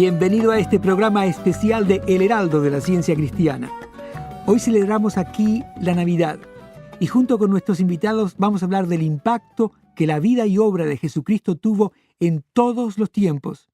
Bienvenido a este programa especial de El Heraldo de la Ciencia Cristiana. Hoy celebramos aquí la Navidad y junto con nuestros invitados vamos a hablar del impacto que la vida y obra de Jesucristo tuvo en todos los tiempos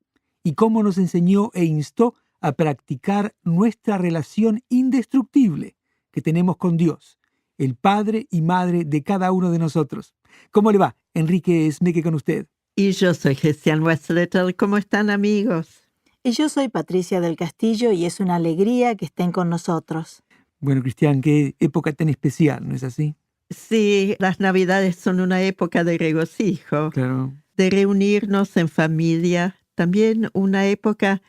y cómo nos enseñó e instó a practicar nuestra relación indestructible que tenemos con Dios, el Padre y Madre de cada uno de nosotros. ¿Cómo le va? Enrique Esmeque con usted. Y yo soy Cristian Westletter. ¿Cómo están, amigos? Y yo soy Patricia del Castillo y es una alegría que estén con nosotros. Bueno, Cristian, qué época tan especial, ¿no es así? Sí, las Navidades son una época de regocijo, Claro. de reunirnos en familia, también una época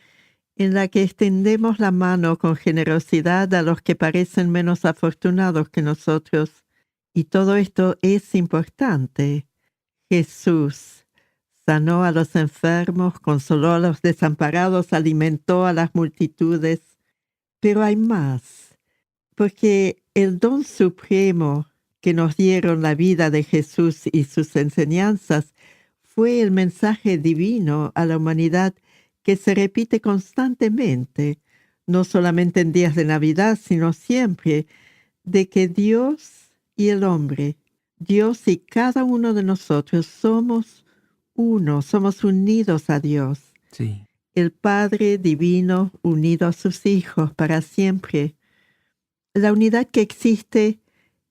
en la que extendemos la mano con generosidad a los que parecen menos afortunados que nosotros. Y todo esto es importante. Jesús sanó a los enfermos, consoló a los desamparados, alimentó a las multitudes. Pero hay más, porque el don supremo que nos dieron la vida de Jesús y sus enseñanzas fue el mensaje divino a la humanidad que se repite constantemente, no solamente en días de Navidad, sino siempre, de que Dios y el hombre, Dios y cada uno de nosotros somos uno, somos unidos a Dios. Sí. El Padre divino unido a sus hijos para siempre. La unidad que existe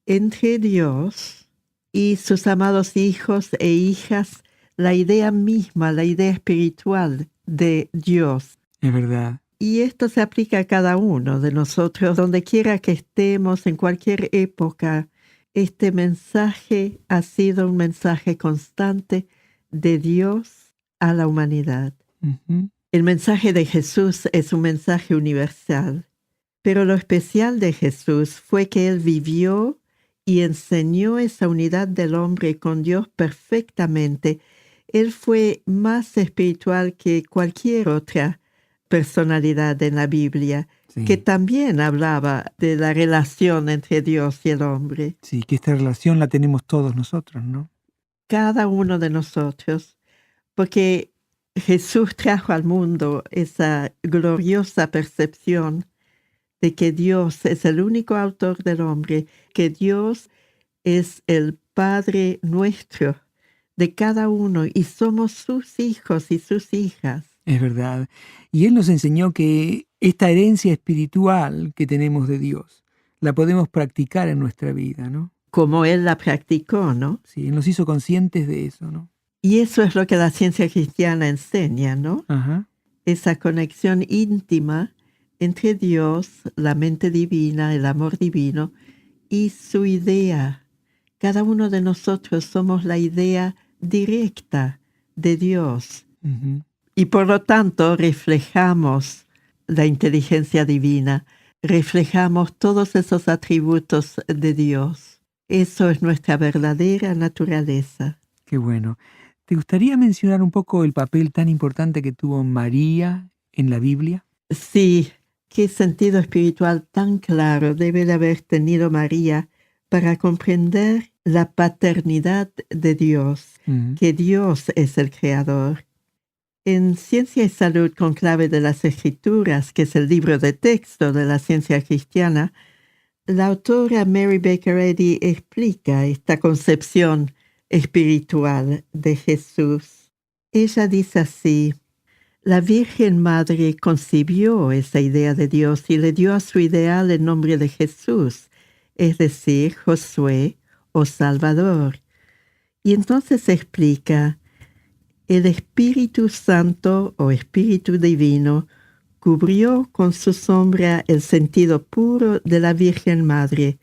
entre Dios y sus amados hijos e hijas, la idea misma, la idea espiritual de Dios. Es verdad. Y esto se aplica a cada uno de nosotros, donde quiera que estemos, en cualquier época. Este mensaje ha sido un mensaje constante de Dios a la humanidad. Uh-huh. El mensaje de Jesús es un mensaje universal, pero lo especial de Jesús fue que Él vivió y enseñó esa unidad del hombre con Dios perfectamente. Él fue más espiritual que cualquier otra personalidad en la Biblia, Sí. que también hablaba de la relación entre Dios y el hombre. Sí, que esta relación la tenemos todos nosotros, ¿no? Cada uno de nosotros, porque Jesús trajo al mundo esa gloriosa percepción de que Dios es el único autor del hombre, que Dios es el Padre nuestro, de cada uno, y somos sus hijos y sus hijas. Es verdad. Y Él nos enseñó que esta herencia espiritual que tenemos de Dios la podemos practicar en nuestra vida, ¿no? Como Él la practicó, ¿no? Sí, Él nos hizo conscientes de eso, ¿no? Y eso es lo que la ciencia cristiana enseña, ¿no? Ajá. Esa conexión íntima entre Dios, la mente divina, el amor divino, y su idea. Cada uno de nosotros somos la idea directa de Dios. Uh-huh. Y por lo tanto reflejamos la inteligencia divina, reflejamos todos esos atributos de Dios. Eso es nuestra verdadera naturaleza. Qué bueno. ¿Te gustaría mencionar un poco el papel tan importante que tuvo María en la Biblia? Sí, qué sentido espiritual tan claro debe de haber tenido María para comprender la paternidad de Dios, Uh-huh. que Dios es el creador. En Ciencia y Salud con clave de las Escrituras, que es el libro de texto de la ciencia cristiana, la autora Mary Baker Eddy explica esta concepción espiritual de Jesús. Ella dice así: la Virgen Madre concibió esa idea de Dios y le dio a su ideal el nombre de Jesús, es decir, Josué o Salvador. Y entonces explica: el Espíritu Santo o Espíritu Divino cubrió con su sombra el sentido puro de la Virgen Madre,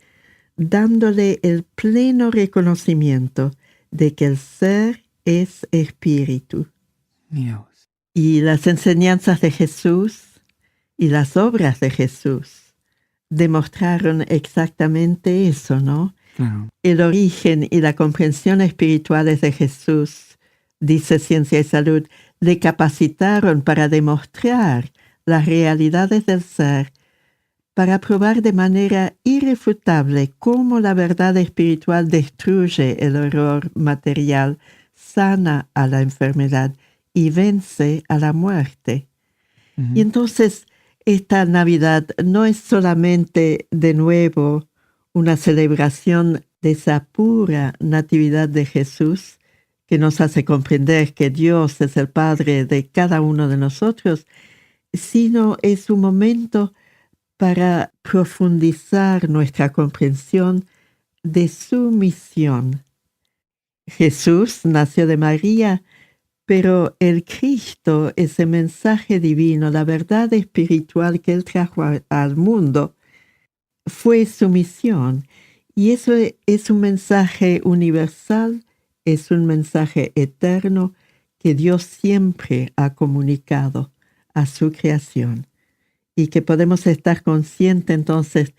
dándole el pleno reconocimiento de que el ser es espíritu. Dios. Y las enseñanzas de Jesús y las obras de Jesús demostraron exactamente eso, ¿no? Claro. El origen y la comprensión espirituales de Jesús, dice Ciencia y Salud, le capacitaron para demostrar las realidades del ser, para probar de manera irrefutable cómo la verdad espiritual destruye el error material, sana a la enfermedad y vence a la muerte. Y entonces esta Navidad no es solamente de nuevo una celebración de esa pura natividad de Jesús que nos hace comprender que Dios es el Padre de cada uno de nosotros, sino es un momento para profundizar nuestra comprensión de su misión. Jesús nació de María, pero el Cristo, ese mensaje divino, la verdad espiritual que Él trajo al mundo, fue su misión. Y eso es un mensaje universal, es un mensaje eterno que Dios siempre ha comunicado a su creación. Y que podemos estar conscientes entonces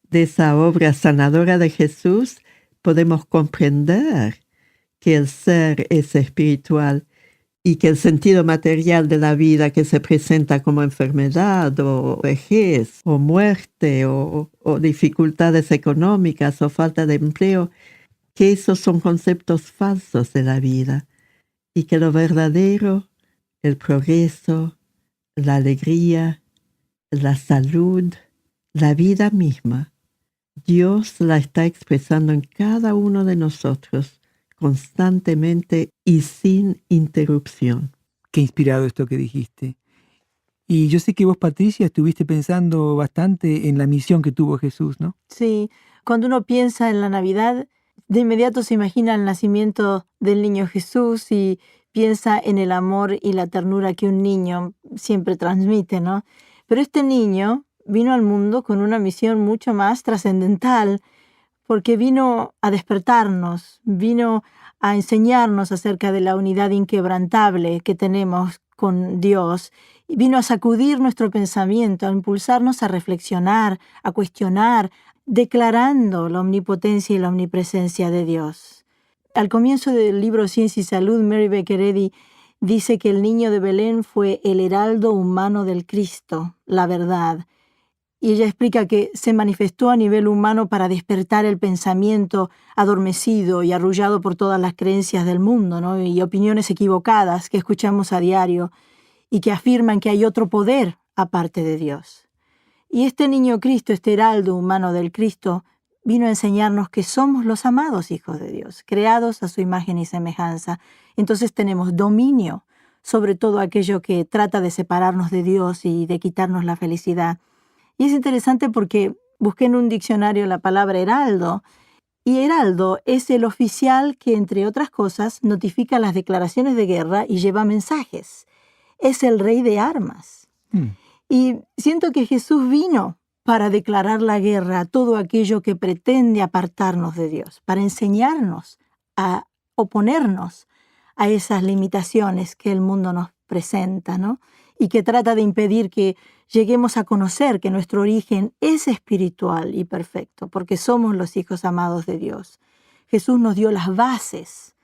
de esa obra sanadora de Jesús, podemos comprender que el ser es espiritual y que el sentido material de la vida que se presenta como enfermedad o vejez o muerte o dificultades económicas o falta de empleo, que esos son conceptos falsos de la vida y que lo verdadero, el progreso, la alegría, la salud, la vida misma, Dios la está expresando en cada uno de nosotros constantemente y sin interrupción. Qué inspirado esto que dijiste. Y yo sé que vos, Patricia, estuviste pensando bastante en la misión que tuvo Jesús, ¿no? Sí, cuando uno piensa en la Navidad, de inmediato se imagina el nacimiento del niño Jesús y piensa en el amor y la ternura que un niño siempre transmite, ¿no? Pero este niño vino al mundo con una misión mucho más trascendental, porque vino a despertarnos, vino a enseñarnos acerca de la unidad inquebrantable que tenemos con Dios, y vino a sacudir nuestro pensamiento, a impulsarnos a reflexionar, a cuestionar, declarando la omnipotencia y la omnipresencia de Dios. Al comienzo del libro Ciencia y Salud, Mary Baker Eddy dice que el niño de Belén fue el heraldo humano del Cristo, la verdad. Y ella explica que se manifestó a nivel humano para despertar el pensamiento adormecido y arrullado por todas las creencias del mundo, ¿no? Y opiniones equivocadas que escuchamos a diario y que afirman que hay otro poder aparte de Dios. Y este niño Cristo, este heraldo humano del Cristo, vino a enseñarnos que somos los amados hijos de Dios, creados a su imagen y semejanza. Entonces tenemos dominio sobre todo aquello que trata de separarnos de Dios y de quitarnos la felicidad. Y es interesante porque busqué en un diccionario la palabra heraldo, y heraldo es el oficial que, entre otras cosas, notifica las declaraciones de guerra y lleva mensajes. Es el rey de armas. Y siento que Jesús vino para declarar la guerra a todo aquello que pretende apartarnos de Dios, para enseñarnos a oponernos a esas limitaciones que el mundo nos presenta, ¿no? Y que trata de impedir que lleguemos a conocer que nuestro origen es espiritual y perfecto, porque somos los hijos amados de Dios. Jesús nos dio las bases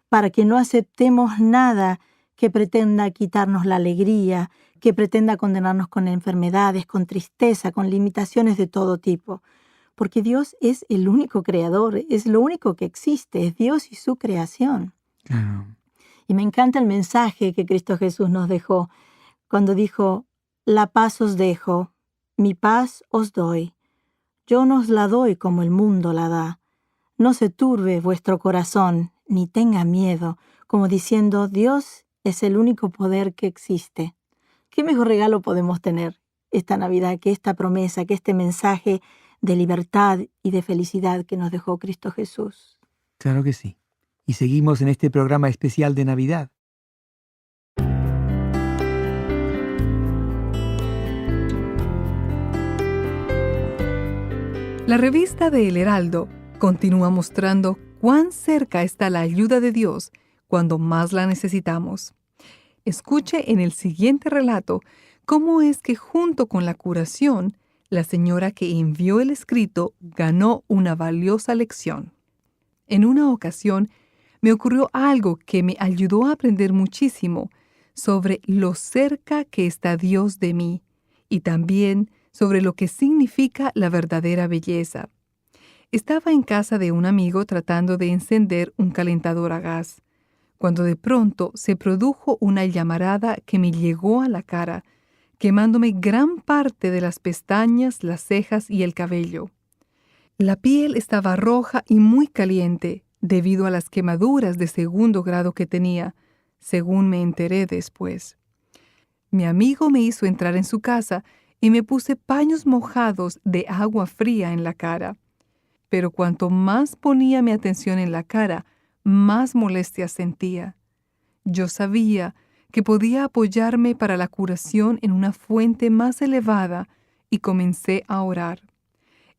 para que no aceptemos nada que pretenda quitarnos la alegría, que pretenda condenarnos con enfermedades, con tristeza, con limitaciones de todo tipo. Porque Dios es el único creador, es lo único que existe, es Dios y su creación. Claro. Y me encanta el mensaje que Cristo Jesús nos dejó cuando dijo: la paz os dejo, mi paz os doy. Yo no os la doy como el mundo la da. No se turbe vuestro corazón, ni tenga miedo, como diciendo: Dios es el único poder que existe. ¿Qué mejor regalo podemos tener esta Navidad que esta promesa, que este mensaje de libertad y de felicidad que nos dejó Cristo Jesús? Claro que sí. Y seguimos en este programa especial de Navidad. La revista de El Heraldo continúa mostrando cuán cerca está la ayuda de Dios cuando más la necesitamos. Escuche en el siguiente relato cómo es que junto con la curación, la señora que envió el escrito ganó una valiosa lección. En una ocasión, me ocurrió algo que me ayudó a aprender muchísimo sobre lo cerca que está Dios de mí y también sobre lo que significa la verdadera belleza. Estaba en casa de un amigo tratando de encender un calentador a gas, cuando de pronto se produjo una llamarada que me llegó a la cara, quemándome gran parte de las pestañas, las cejas y el cabello. La piel estaba roja y muy caliente debido a las quemaduras de 2º grado que tenía, según me enteré después. Mi amigo me hizo entrar en su casa y me puse paños mojados de agua fría en la cara. Pero cuanto más ponía mi atención en la cara, más molestias sentía. Yo sabía que podía apoyarme para la curación en una fuente más elevada y comencé a orar.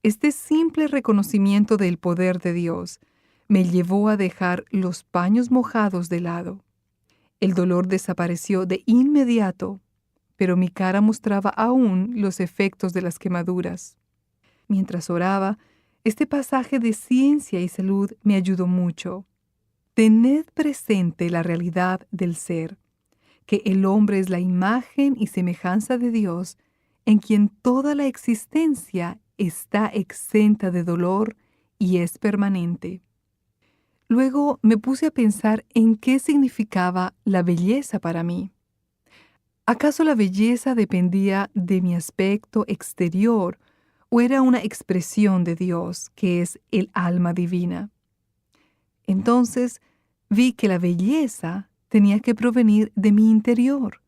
Este simple reconocimiento del poder de Dios me llevó a dejar los paños mojados de lado. El dolor desapareció de inmediato, pero mi cara mostraba aún los efectos de las quemaduras. Mientras oraba, este pasaje de Ciencia y Salud me ayudó mucho. Tened presente la realidad del ser, que el hombre es la imagen y semejanza de Dios, en quien toda la existencia está exenta de dolor y es permanente. Luego me puse a pensar en qué significaba la belleza para mí. ¿Acaso la belleza dependía de mi aspecto exterior o era una expresión de Dios, que es el alma divina? Entonces vi que la belleza tenía que provenir de mi interior.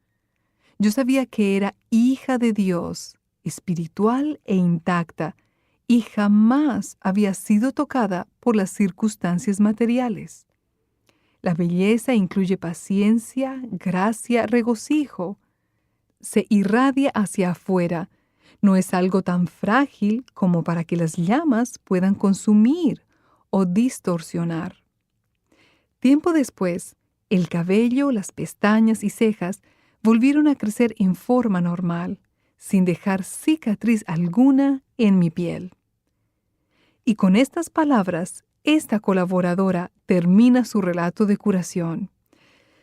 Yo sabía que era hija de Dios, espiritual e intacta, y jamás había sido tocada por las circunstancias materiales. La belleza incluye paciencia, gracia, regocijo. Se irradia hacia afuera. No es algo tan frágil como para que las llamas puedan consumir o distorsionar. Tiempo después, el cabello, las pestañas y cejas volvieron a crecer en forma normal, sin dejar cicatriz alguna en mi piel. Y con estas palabras, esta colaboradora termina su relato de curación.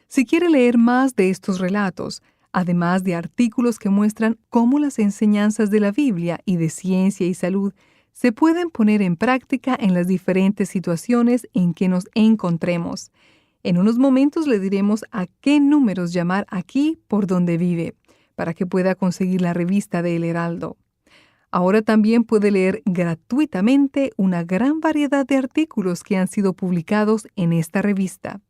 Si quiere leer más de estos relatos, además de artículos que muestran cómo las enseñanzas de la Biblia y de Ciencia y Salud se pueden poner en práctica en las diferentes situaciones en que nos encontremos. En unos momentos le diremos a qué números llamar aquí por donde vive, para que pueda conseguir la revista de El Heraldo. Ahora también puede leer gratuitamente una gran variedad de artículos que han sido publicados en esta revista.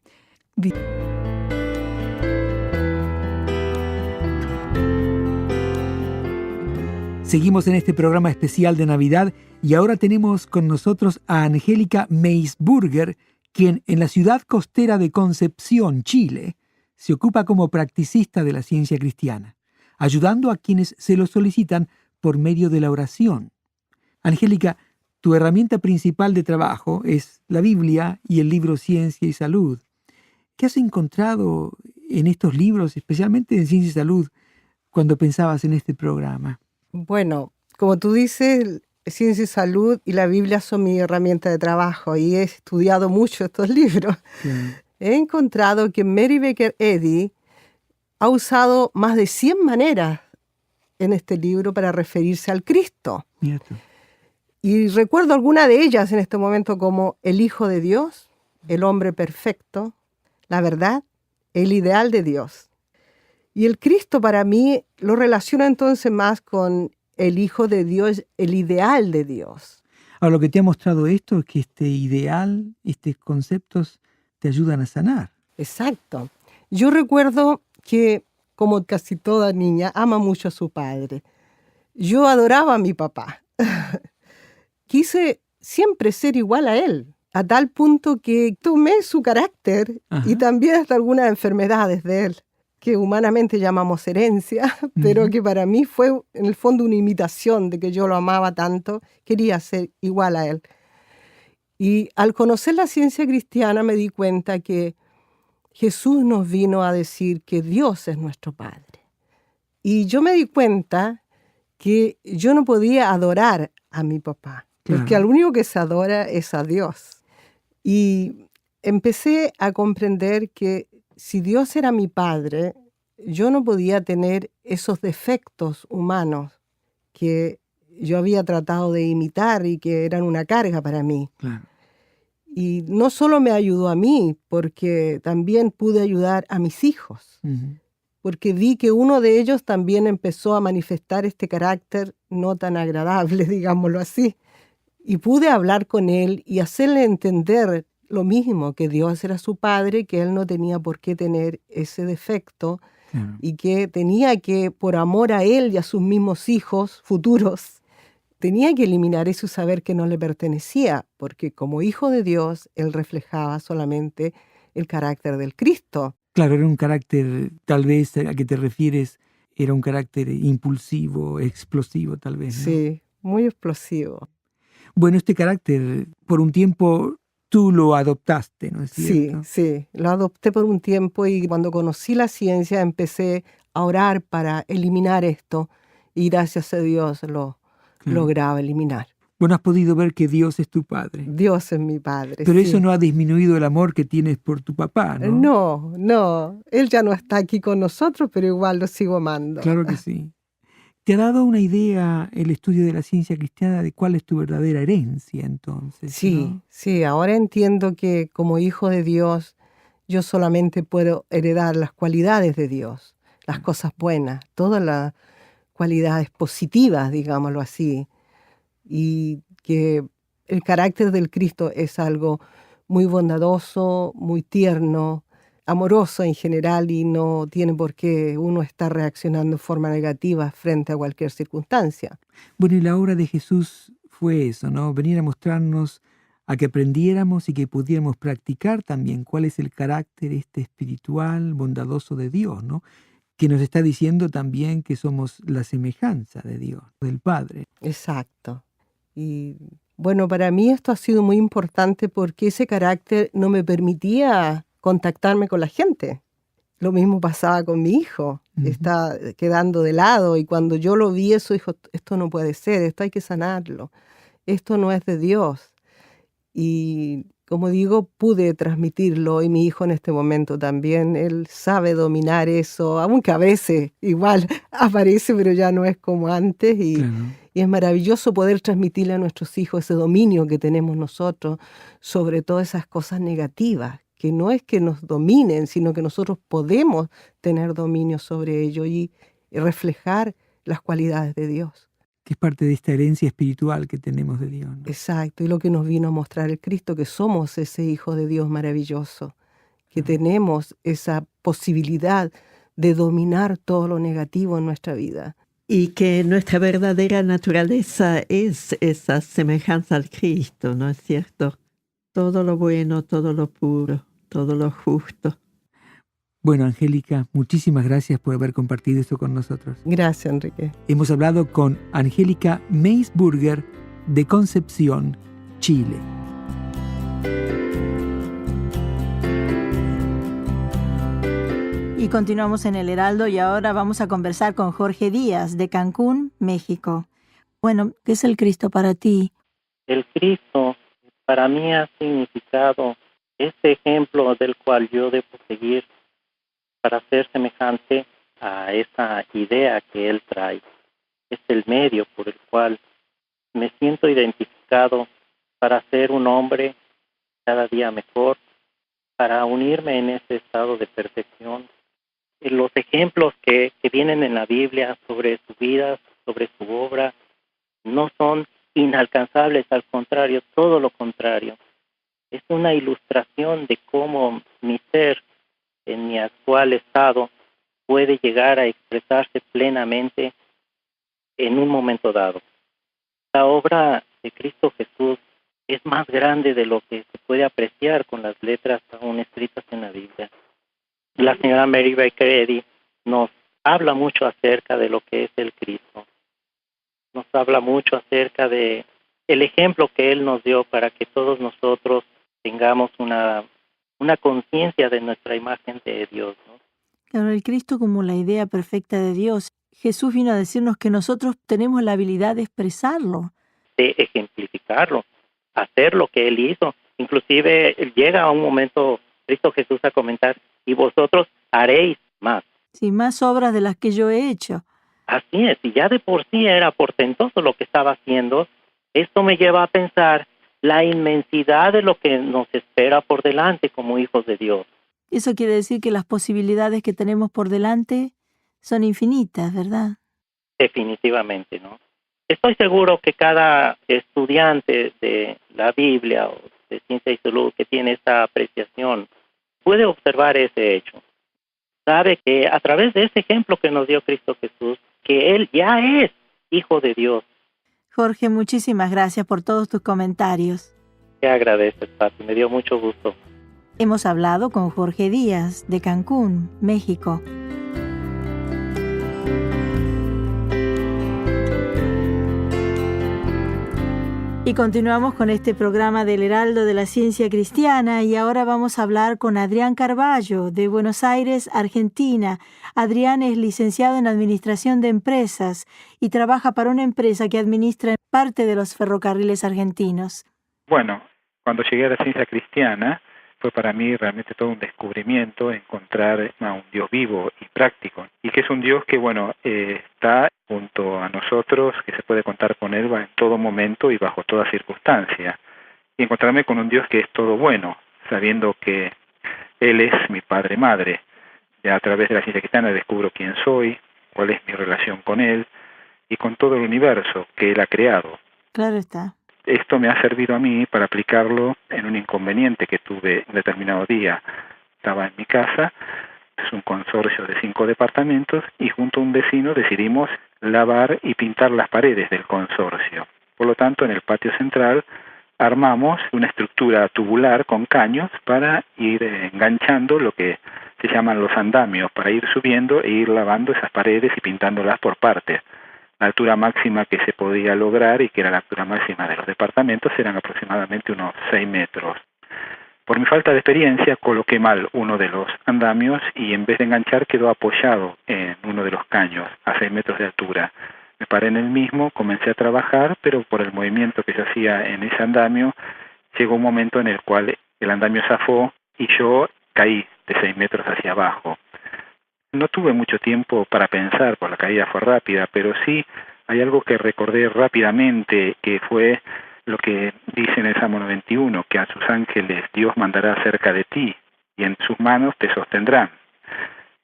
Seguimos en este programa especial de Navidad y ahora tenemos con nosotros a Angélica Meisburger, quien en la ciudad costera de Concepción, Chile, se ocupa como practicista de la ciencia cristiana, ayudando a quienes se lo solicitan por medio de la oración. Angélica, tu herramienta principal de trabajo es la Biblia y el libro Ciencia y Salud. ¿Qué has encontrado en estos libros, especialmente en Ciencia y Salud, cuando pensabas en este programa? Bueno, como tú dices, Ciencia y Salud y la Biblia son mi herramienta de trabajo y he estudiado mucho estos libros. Sí. He encontrado que Mary Baker Eddy ha usado más de 100 maneras en este libro para referirse al Cristo. Mira tú. Y recuerdo alguna de ellas en este momento como el Hijo de Dios, el hombre perfecto, la verdad, el ideal de Dios. Y el Cristo para mí lo relaciona entonces más con el Hijo de Dios, el ideal de Dios. Ahora, lo que te ha mostrado esto es que este ideal, estos conceptos te ayudan a sanar. Exacto. Yo recuerdo que, como casi toda niña, ama mucho a su padre. Yo adoraba a mi papá. Quise siempre ser igual a él, a tal punto que tomé su carácter y también hasta algunas enfermedades de él, que humanamente llamamos herencia, pero que para mí fue en el fondo una imitación de que yo lo amaba tanto, quería ser igual a él. Y al conocer la ciencia cristiana me di cuenta que Jesús nos vino a decir que Dios es nuestro Padre. Y yo me di cuenta que yo no podía adorar a mi papá, porque al único que se adora es a Dios. Y empecé a comprender que si Dios era mi Padre, yo no podía tener esos defectos humanos que yo había tratado de imitar y que eran una carga para mí. Claro. Y no solo me ayudó a mí, porque también pude ayudar a mis hijos. porque vi que uno de ellos también empezó a manifestar este carácter no tan agradable, digámoslo así. Y pude hablar con él y hacerle entender lo mismo, que Dios era su padre, que él no tenía por qué tener ese defecto Claro. y que tenía que, por amor a él y a sus mismos hijos futuros, tenía que eliminar eso y saber que no le pertenecía, porque como hijo de Dios, él reflejaba solamente el carácter del Cristo. Claro, era un carácter, tal vez a que te refieres, era un carácter impulsivo, explosivo, tal vez, ¿no? Sí, muy explosivo. Bueno, este carácter, por un tiempo tú lo adoptaste, ¿no es Sí, cierto? sí, lo adopté por un tiempo y cuando conocí la ciencia empecé a orar para eliminar esto y gracias a Dios lo Claro. lograba eliminar. Bueno, has podido ver que Dios es tu padre. Dios es mi padre. Pero sí. eso no ha disminuido el amor que tienes por tu papá, ¿no? No, no, él ya no está aquí con nosotros, pero igual lo sigo amando. Claro que sí. ¿Te ha dado una idea el estudio de la ciencia cristiana de cuál es tu verdadera herencia entonces? Sí, ¿no? sí, ahora entiendo que como hijo de Dios, yo solamente puedo heredar las cualidades de Dios, las cosas buenas, todas las cualidades positivas, digámoslo así, y que el carácter del Cristo es algo muy bondadoso, muy tierno, amoroso en general y no tiene por qué uno estar reaccionando de forma negativa frente a cualquier circunstancia. Bueno, y la obra de Jesús fue eso, ¿no? Venir a mostrarnos, a que aprendiéramos y que pudiéramos practicar también cuál es el carácter espiritual, bondadoso de Dios, ¿no? Que nos está diciendo también que somos la semejanza de Dios, del Padre. Exacto. Y bueno, para mí esto ha sido muy importante porque ese carácter no me permitía contactarme con la gente. Lo mismo pasaba con mi hijo, Ujú. está quedando de lado y cuando yo lo vi eso dijo, esto no puede ser, esto hay que sanarlo, esto no es de Dios. Y como digo, pude transmitirlo y mi hijo en este momento también, él sabe dominar eso, aunque a veces igual aparece, pero ya no es como antes y Claro. es maravilloso poder transmitirle a nuestros hijos ese dominio que tenemos nosotros sobre todas esas cosas negativas, que no es que nos dominen, sino que nosotros podemos tener dominio sobre ello y reflejar las cualidades de Dios. Que es parte de esta herencia espiritual que tenemos de Dios, ¿no? Exacto, y lo que nos vino a mostrar el Cristo, que somos ese Hijo de Dios maravilloso, que tenemos esa posibilidad de dominar todo lo negativo en nuestra vida. Y que nuestra verdadera naturaleza es esa semejanza al Cristo, ¿no es cierto? Todo lo bueno, todo lo puro, todo lo justo. Bueno, Angélica, muchísimas gracias por haber compartido esto con nosotros. Gracias, Enrique. Hemos hablado con Angélica Meisburger de Concepción, Chile. Y continuamos en El Heraldo y ahora vamos a conversar con Jorge Díaz de Cancún, México. Bueno, ¿qué es el Cristo para ti? El Cristo para mí ha significado este ejemplo del cual yo debo seguir para ser semejante a esa idea que Él trae. Es el medio por el cual me siento identificado para ser un hombre cada día mejor, para unirme en ese estado de perfección. Los ejemplos que vienen en la Biblia sobre su vida, sobre su obra, no son inalcanzables, al contrario, todo lo contrario. Es una ilustración de cómo mi ser en mi actual estado puede llegar a expresarse plenamente en un momento dado. La obra de Cristo Jesús es más grande de lo que se puede apreciar con las letras aún escritas en la Biblia. La señora Mary Baker Eddy nos habla mucho acerca de lo que es el Cristo. Nos habla mucho acerca de el ejemplo que Él nos dio para que todos nosotros tengamos una conciencia de nuestra imagen de Dios, ¿no? Claro, el Cristo como la idea perfecta de Dios. Jesús vino a decirnos que nosotros tenemos la habilidad de expresarlo. De ejemplificarlo, hacer lo que Él hizo. Inclusive llega a un momento Cristo Jesús a comentar, y vosotros haréis más. Sí, más obras de las que yo he hecho. Así es, y ya de por sí era portentoso lo que estaba haciendo. Esto me lleva a pensar la inmensidad de lo que nos espera por delante como hijos de Dios. Eso quiere decir que las posibilidades que tenemos por delante son infinitas, ¿verdad? Definitivamente, ¿no? Estoy seguro que cada estudiante de la Biblia o de ciencia y salud que tiene esta apreciación puede observar ese hecho. Sabe que a través de ese ejemplo que nos dio Cristo Jesús, que Él ya es Hijo de Dios. Jorge, muchísimas gracias por todos tus comentarios. Te agradeces, Pati, me dio mucho gusto. Hemos hablado con Jorge Díaz, de Cancún, México. Y continuamos con este programa del Heraldo de la Ciencia Cristiana y ahora vamos a hablar con Adrián Carballo de Buenos Aires, Argentina. Adrián es licenciado en Administración de Empresas y trabaja para una empresa que administra parte de los ferrocarriles argentinos. Bueno, cuando llegué a la ciencia cristiana fue para mí realmente todo un descubrimiento encontrar a un Dios vivo y práctico y que es un Dios que, bueno, está junto a nosotros, que se puede contar con Él en todo momento y bajo toda circunstancia. Y encontrarme con un Dios que es todo bueno, sabiendo que Él es mi Padre Madre. Ya a través de la ciencia cristiana descubro quién soy, cuál es mi relación con Él y con todo el universo que Él ha creado. Claro está. Esto me ha servido a mí para aplicarlo en un inconveniente que tuve un determinado día. Estaba en mi casa, es un consorcio de 5 departamentos y junto a un vecino decidimos lavar y pintar las paredes del consorcio. Por lo tanto, en el patio central armamos una estructura tubular con caños para ir enganchando lo que se llaman los andamios, para ir subiendo e ir lavando esas paredes y pintándolas por partes. La altura máxima que se podía lograr y que era la altura máxima de los departamentos eran aproximadamente unos 6 metros. Por mi falta de experiencia coloqué mal uno de los andamios y en vez de enganchar quedó apoyado en uno de los caños a 6 metros de altura. Me paré en el mismo, comencé a trabajar, pero por el movimiento que yo hacía en ese andamio llegó un momento en el cual el andamio zafó y yo caí de 6 metros hacia abajo. No tuve mucho tiempo para pensar, porque la caída fue rápida, pero sí hay algo que recordé rápidamente, que fue lo que dice en el Salmo 91, que a sus ángeles Dios mandará cerca de ti y en sus manos te sostendrán,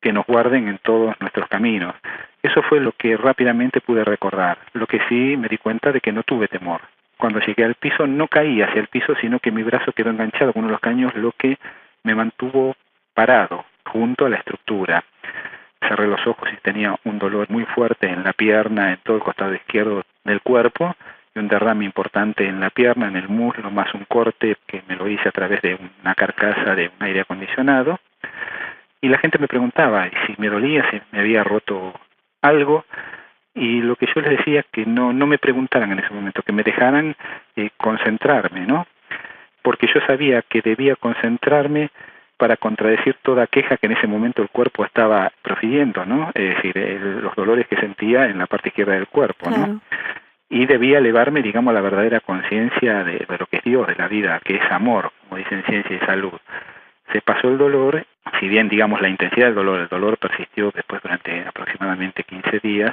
que nos guarden en todos nuestros caminos. Eso fue lo que rápidamente pude recordar. Lo que sí me di cuenta de que no tuve temor. Cuando llegué al piso no caí hacia el piso, sino que mi brazo quedó enganchado con uno de los caños, lo que me mantuvo parado junto a la estructura. Cerré los ojos y tenía un dolor muy fuerte en la pierna, en todo el costado izquierdo del cuerpo, y un derrame importante en la pierna, en el muslo, más un corte que me lo hice a través de una carcasa de un aire acondicionado. Y la gente me preguntaba si me dolía, si me había roto algo, y lo que yo les decía es que no me preguntaran en ese momento, que me dejaran concentrarme, ¿no? Porque yo sabía que debía concentrarme para contradecir toda queja que en ese momento el cuerpo estaba profiriendo, ¿no? Es decir, los dolores que sentía en la parte izquierda del cuerpo, Claro. ¿no? Y debía elevarme, digamos, a la verdadera conciencia de lo que es Dios, de la vida, que es amor, como dicen Ciencia y Salud. Se pasó el dolor, si bien, digamos, la intensidad del dolor, el dolor persistió después durante aproximadamente 15 días,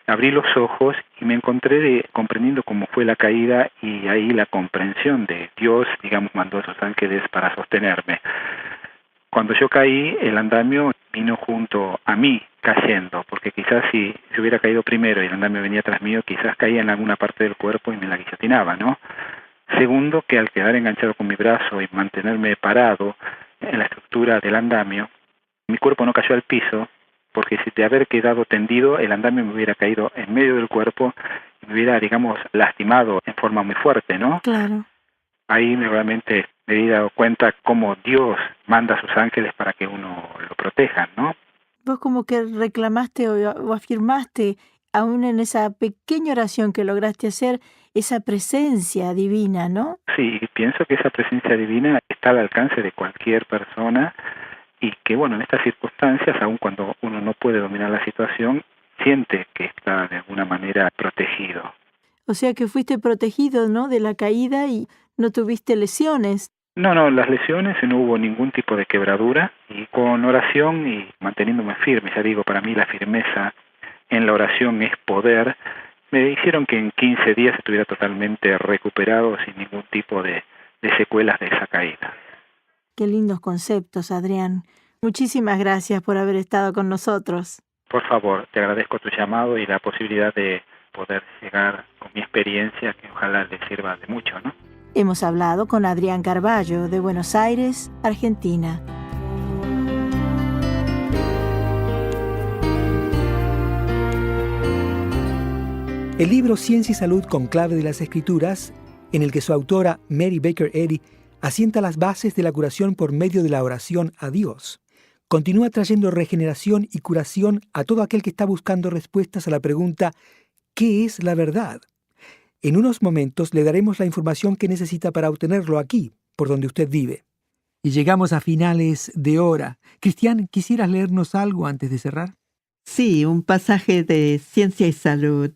abrí los ojos y me encontré comprendiendo cómo fue la caída, y ahí la comprensión de Dios, digamos, mandó a sus ángeles para sostenerme. Cuando yo caí, el andamio vino junto a mí, cayendo, porque quizás si yo hubiera caído primero y el andamio venía tras mío, quizás caía en alguna parte del cuerpo y me la guillotinaba, ¿no? Segundo, que al quedar enganchado con mi brazo y mantenerme parado en la estructura del andamio, mi cuerpo no cayó al piso, porque si de haber quedado tendido, el andamio me hubiera caído en medio del cuerpo y me hubiera, digamos, lastimado en forma muy fuerte, ¿no? Claro. Ahí realmente me he dado cuenta cómo Dios manda a sus ángeles para que uno lo proteja, ¿no? Vos como que reclamaste o afirmaste, aún en esa pequeña oración que lograste hacer, esa presencia divina, ¿no? Sí, pienso que esa presencia divina está al alcance de cualquier persona y que, bueno, en estas circunstancias, aun cuando uno no puede dominar la situación, siente que está de alguna manera protegido. O sea que fuiste protegido, ¿no?, de la caída y no tuviste lesiones. No, las lesiones, no hubo ningún tipo de quebradura, y con oración y manteniéndome firme, ya digo, para mí la firmeza en la oración es poder, me hicieron que en 15 días estuviera totalmente recuperado sin ningún tipo de secuelas de esa caída. Qué lindos conceptos, Adrián. Muchísimas gracias por haber estado con nosotros. Por favor, te agradezco tu llamado y la posibilidad de poder llegar con mi experiencia, que ojalá le sirva de mucho, ¿no? Hemos hablado con Adrián Carballo de Buenos Aires, Argentina. El libro Ciencia y Salud con clave de las Escrituras, en el que su autora Mary Baker Eddy asienta las bases de la curación por medio de la oración a Dios, continúa trayendo regeneración y curación a todo aquel que está buscando respuestas a la pregunta ¿qué es la verdad? En unos momentos le daremos la información que necesita para obtenerlo aquí, por donde usted vive. Y llegamos a finales de hora. Cristian, ¿quisieras leernos algo antes de cerrar? Sí, un pasaje de Ciencia y Salud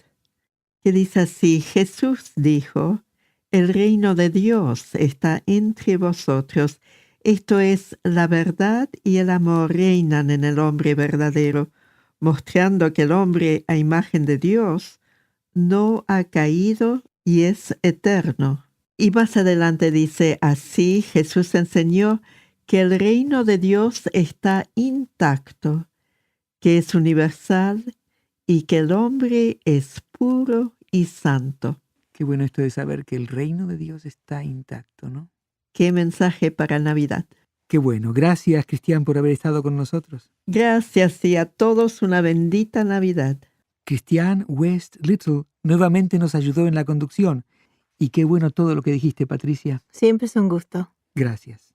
que dice así: Jesús dijo, el reino de Dios está entre vosotros. Esto es, la verdad y el amor reinan en el hombre verdadero, mostrando que el hombre a imagen de Dios no ha caído y es eterno. Y más adelante dice, así Jesús enseñó que el reino de Dios está intacto, que es universal y que el hombre es puro y santo. Qué bueno esto de saber que el reino de Dios está intacto, ¿no? Qué mensaje para Navidad. Qué bueno. Gracias, Cristian, por haber estado con nosotros. Gracias y a todos una bendita Navidad. Cristian West Little nuevamente nos ayudó en la conducción. Y qué bueno todo lo que dijiste, Patricia. Siempre es un gusto. Gracias.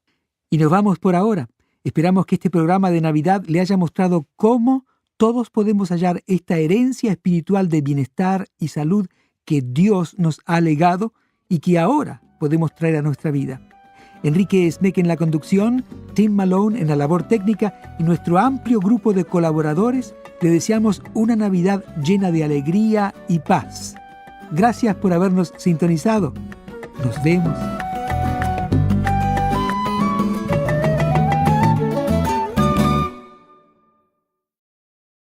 Y nos vamos por ahora. Esperamos que este programa de Navidad le haya mostrado cómo todos podemos hallar esta herencia espiritual de bienestar y salud que Dios nos ha legado y que ahora podemos traer a nuestra vida. Enrique Sneck en la conducción, Tim Malone en la labor técnica y nuestro amplio grupo de colaboradores le deseamos una Navidad llena de alegría y paz. Gracias por habernos sintonizado. Nos vemos.